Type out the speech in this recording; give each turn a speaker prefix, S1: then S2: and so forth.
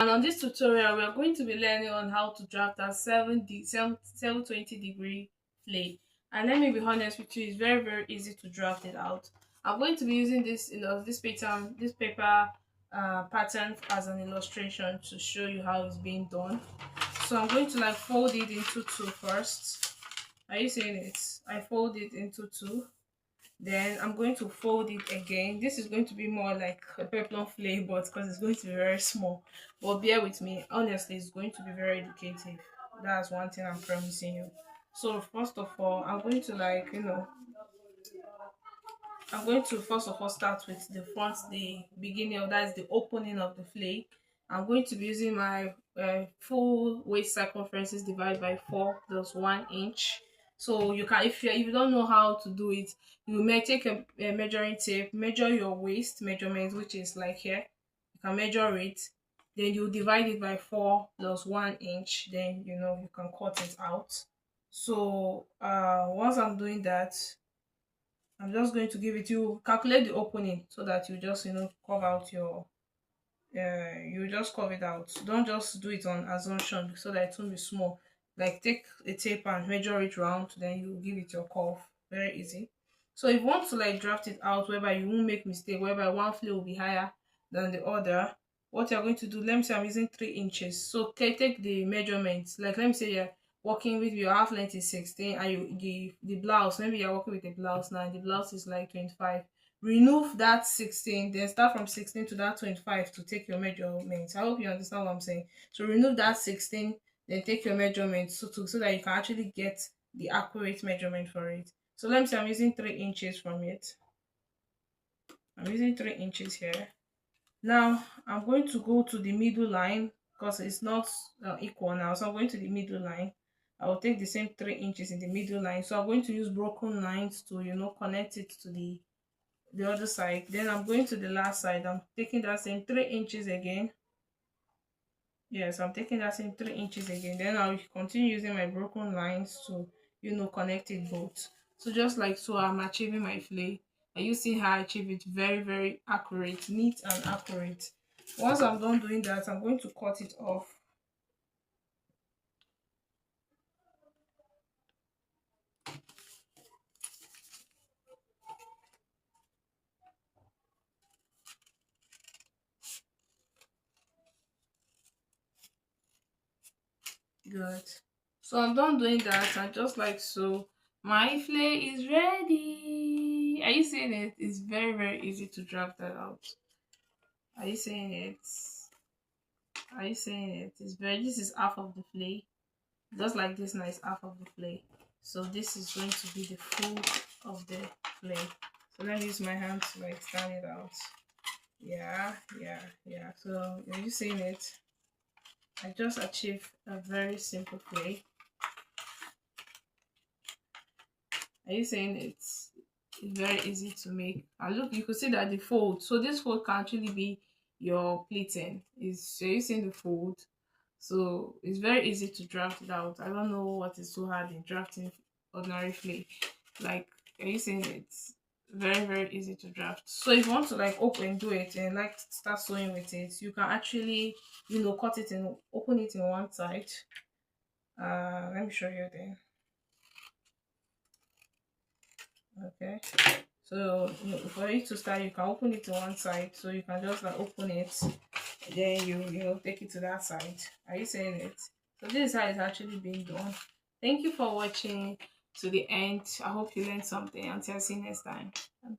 S1: And on this tutorial, we are going to be learning on how to draft a 720 degree flay. And let me be honest with you, it's very very easy to draft it out. I'm going to be using this this paper pattern as an illustration to show you how it's being done. So I'm going to like fold it into two first. Are you seeing it? I fold it into two. Then I'm going to fold it again. This is going to be more like a peplum flay, but because it's going to be very small. But bear with me. Honestly, it's going to be very educative. That's one thing I'm promising you. So first of all, I'm going to first of all start with the beginning of that is the opening of the flake. I'm going to be using my full waist circumferences divided by 4 plus 1 inch. So you can, if you don't know how to do it, you may take a measuring tape, measure your waist measurement, which is like here. You can measure it, then you divide it by 4 plus 1 inch. Then you can cut it out. So once I'm doing that, I'm just going to give it, you calculate the opening so that you just cover out your you just cover it out. Don't just do it on assumption so that it won't be small. Like take a tape and measure it round, then you give it your curve. Very easy. So if you want to like draft it out whereby you won't make mistake, whereby one flare will be higher than the other, what you're going to do, let me say I'm using 3 inches. So okay, take the measurements. Like let me say you're working with your half length is 16 and you the blouse, maybe you're working with a blouse now and the blouse is like 25. Remove that 16, then start from 16 to that 25 to take your measurements. I hope you understand what I'm saying. So remove that 16, then take your measurements so that you can actually get the accurate measurement for it. So let me say I'm using 3 inches from it. I'm using 3 inches here. Now I'm going to go to the middle line because it's not equal now. So I'm going to the middle line. I will take the same 3 inches in the middle line. So I'm going to use broken lines to connect it to the other side. Then I'm going to the last side. I'm taking that same 3 inches again. Yes, I'm taking that same 3 inches again. Then I'll continue using my broken lines to connect it both. So just like so, I'm achieving my flay. And you see how I achieve it very very accurate, neat and accurate. Once I'm done doing that, I'm going to cut it off. Good. So I'm done doing that, and just like so, my flay is ready. Are you seeing it? It's very very easy to draft that out. Are you seeing it? Are you seeing it? This is half of the flay. Just like this now is half of the flay. So this is going to be the full of the flay. So let me use my hand to like stand it out. Yeah, yeah, yeah. So are you seeing it? I just achieved a very simple flay. Are you saying it's very easy to make? And look, you could see that the fold. So this fold can actually be your pleating. Is so you seeing the fold? So it's very easy to draft it out. I don't know what is so hard in drafting ordinary flake. Like, are you saying it's very very easy to draft? So if you want to like open do it and like start sewing with it, you can actually cut it and open it in one side. Let me show you then. Okay, so for it to start, you can open it to one side, so you can just like open it, then you take it to that side. Are you saying it? So this is how it's actually being done. Thank you for watching to the end. I hope you learned something. Until I see you next time. Bye.